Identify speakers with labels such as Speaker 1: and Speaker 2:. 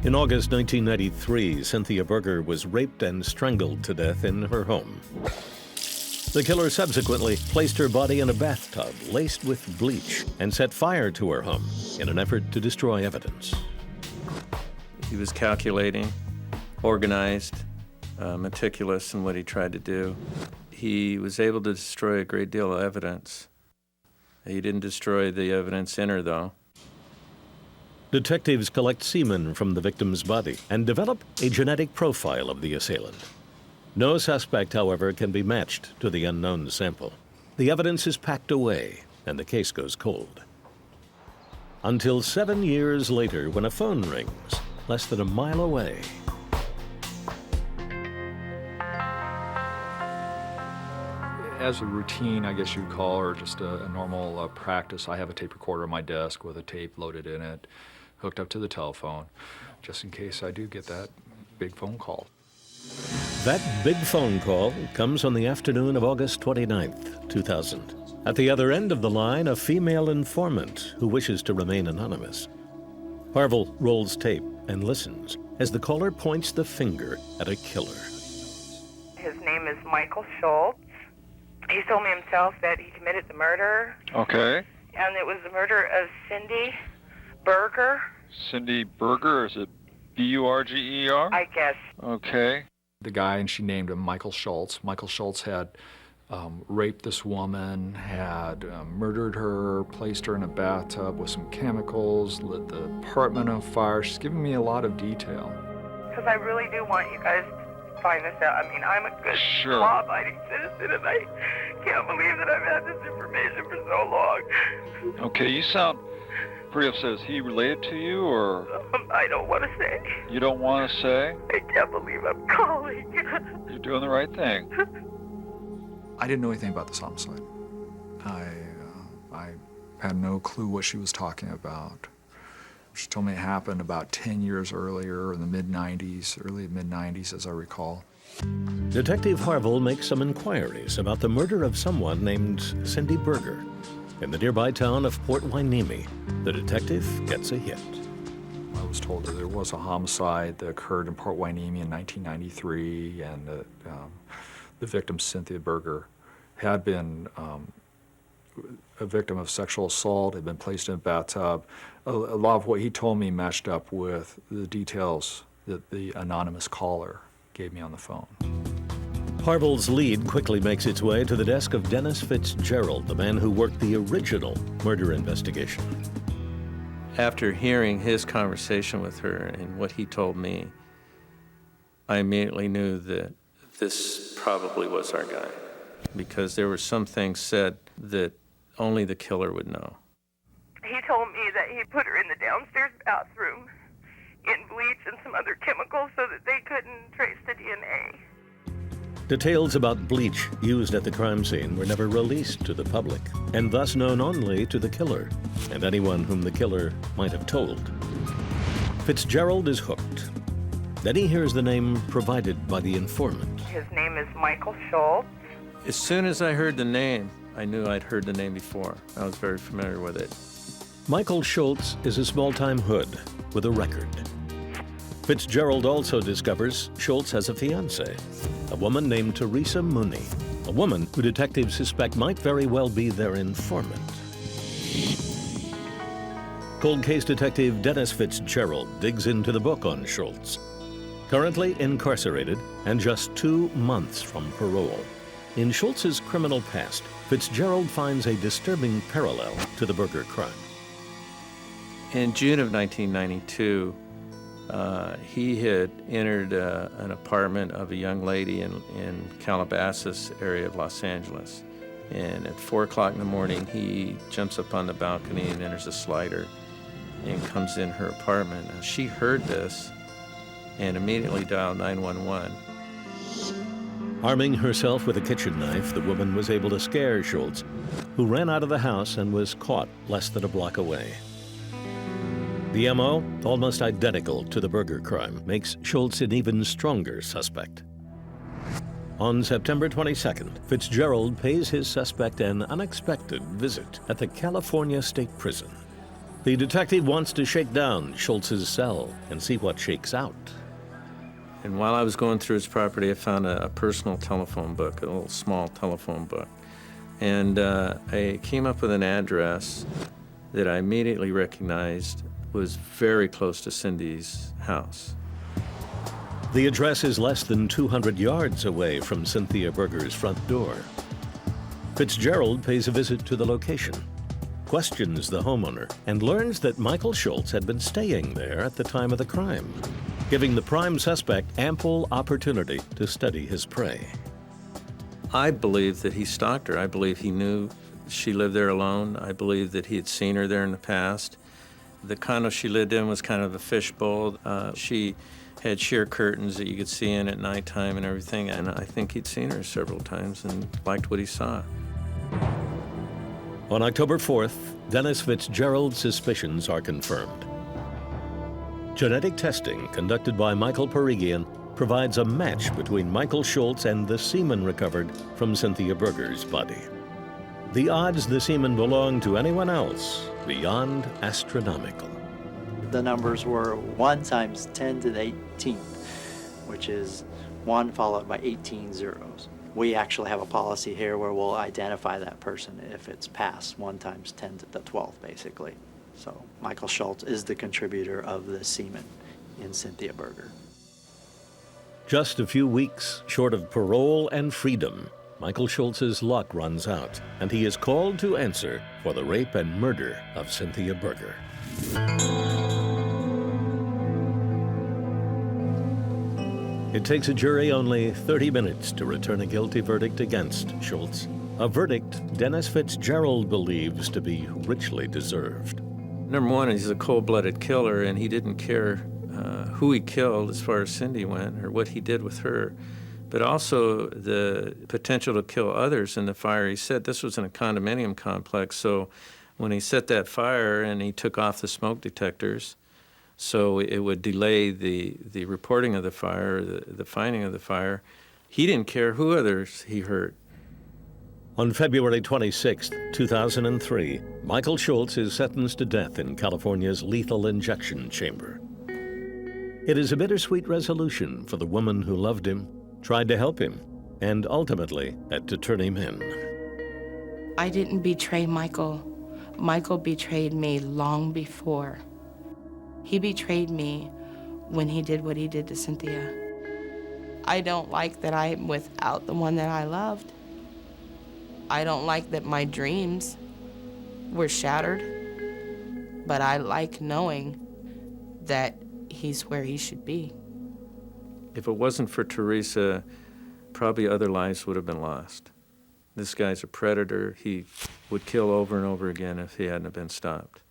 Speaker 1: In August 1993, Cynthia Berger was raped and strangled to death in her home. The killer subsequently placed her body in a bathtub laced with bleach and set fire to her home in an effort to destroy evidence.
Speaker 2: He was calculating, organized, meticulous in what he tried to do. He was able to destroy a great deal of evidence. He didn't destroy the evidence in her, though.
Speaker 1: Detectives collect semen from the victim's body and develop a genetic profile of the assailant. No suspect, however, can be matched to the unknown sample. The evidence is packed away, and the case goes cold. Until 7 years later, when a phone rings, less than a mile away.
Speaker 3: As a routine, I guess you'd call, or just a normal practice, I have a tape recorder on my desk with a tape loaded in it, hooked up to the telephone, just in case I do get that big phone call.
Speaker 1: That big phone call comes on the afternoon of August 29th, 2000. At the other end of the line, a female informant who wishes to remain anonymous. Harville rolls tape and listens as the caller points the finger at a killer.
Speaker 4: His name is Michael Schultz. He told me himself that he committed the murder.
Speaker 5: Okay.
Speaker 4: And it was the murder of Cindy Berger.
Speaker 5: Cindy Berger, is it B-U-R-G-E-R?
Speaker 4: I guess.
Speaker 5: Okay.
Speaker 3: The guy, and she named him Michael Schultz. Michael Schultz had raped this woman, had murdered her, placed her in a bathtub with some chemicals, lit the apartment on fire. She's giving me a lot of detail.
Speaker 4: Because I really do want you guys to find this out. I mean, I'm a good,
Speaker 5: Sure.
Speaker 4: law-abiding citizen, and I can't believe that I've had this information for so long.
Speaker 5: Okay, you sound pretty upset. Is he related to you, or
Speaker 4: I don't want to say.
Speaker 5: you don't want to say?
Speaker 4: I can't believe I'm calling.
Speaker 5: You're doing the right thing.
Speaker 3: I didn't know anything about this homicide. I had no clue what she was talking about. She told me it happened about 10 years earlier in the mid-90s, early mid-90s, as I recall.
Speaker 1: Detective Harville makes some inquiries about the murder of someone named Cindy Berger. In the nearby town of Port Hueneme, the detective gets a hit.
Speaker 3: I was told that there was a homicide that occurred in Port Hueneme in 1993, and that the victim, Cynthia Berger, had been a victim of sexual assault, had been placed in a bathtub. A lot of what he told me matched up with the details that the anonymous caller gave me on the phone.
Speaker 1: Harville's lead quickly makes its way to the desk of Dennis Fitzgerald, the man who worked the original murder investigation.
Speaker 2: After hearing his conversation with her and what he told me, I immediately knew that this probably was our guy, because there were some things said that only the killer would know.
Speaker 4: He told me that he put her in the downstairs bathroom in bleach and some other chemicals so that they couldn't trace the DNA.
Speaker 1: Details about bleach used at the crime scene were never released to the public, and thus known only to the killer and anyone whom the killer might have told. Fitzgerald is hooked. Then he hears the name provided by the informant.
Speaker 4: His name is Michael Schultz.
Speaker 2: As soon as I heard the name, I knew I'd heard the name before. I was very familiar with it.
Speaker 1: Michael Schultz is a small-time hood with a record. Fitzgerald also discovers Schultz has a fiancé, a woman named Teresa Mooney, a woman who detectives suspect might very well be their informant. Cold case detective Dennis Fitzgerald digs into the book on Schultz. Currently incarcerated and just 2 months from parole. In Schultz's criminal past, Fitzgerald finds a disturbing parallel to the Berger crime.
Speaker 2: In June of 1992, he had entered an apartment of a young lady in Calabasas area of Los Angeles. And at 4 o'clock in the morning, he jumps up on the balcony and enters a slider and comes in her apartment. And she heard this and immediately dialed 911.
Speaker 1: Arming herself with a kitchen knife, the woman was able to scare Schultz, who ran out of the house and was caught less than a block away. The MO, almost identical to the Berger crime, makes Schultz an even stronger suspect. On September 22nd, Fitzgerald pays his suspect an unexpected visit at the California State Prison. The detective wants to shake down Schultz's cell and see what shakes out.
Speaker 2: And while I was going through his property, I found a personal telephone book, a little small telephone book. And I came up with an address that I immediately recognized was very close to Cindy's house.
Speaker 1: The address is less than 200 yards away from Cynthia Berger's front door. Fitzgerald pays a visit to the location, questions the homeowner, and learns that Michael Schultz had been staying there at the time of the crime, giving the prime suspect ample opportunity to study his prey.
Speaker 2: I believe that he stalked her. I believe he knew she lived there alone. I believe that he had seen her there in the past. The condo she lived in was kind of a fishbowl. She had sheer curtains that you could see in at nighttime and everything, and I think he'd seen her several times and liked what he saw.
Speaker 1: On October 4th, Dennis Fitzgerald's suspicions are confirmed. Genetic testing conducted by Michael Perigian provides a match between Michael Schultz and the semen recovered from Cynthia Berger's body. The odds the semen belonged to anyone else beyond astronomical.
Speaker 6: The numbers were 1 times 10 to the 18th, which is 1 followed by 18 zeros. We actually have a policy here where we'll identify that person if it's past 1 times 10 to the 12th, basically. So Michael Schultz is the contributor of the semen in Cynthia Berger.
Speaker 1: Just a few weeks short of parole and freedom, Michael Schultz's luck runs out, and he is called to answer for the rape and murder of Cynthia Berger. It takes a jury only 30 minutes to return a guilty verdict against Schultz, a verdict Dennis Fitzgerald believes to be richly deserved.
Speaker 2: Number one, he's a cold-blooded killer, and he didn't care who he killed as far as Cindy went or what he did with her, but also the potential to kill others in the fire. He said this was in a condominium complex, so when he set that fire and he took off the smoke detectors, so it would delay the reporting of the fire, the finding of the fire, he didn't care who others he hurt.
Speaker 1: On February 26, 2003, Michael Schultz is sentenced to death in California's lethal injection chamber. It is a bittersweet resolution for the woman who loved him, tried to help him, and ultimately had to turn him in.
Speaker 7: I didn't betray Michael. Michael betrayed me long before. He betrayed me when he did what he did to Cynthia. I don't like that I'm without the one that I loved. I don't like that my dreams were shattered, but I like knowing that he's where he should be.
Speaker 2: If it wasn't for Teresa, probably other lives would have been lost. This guy's a predator. He would kill over and over again if he hadn't been stopped.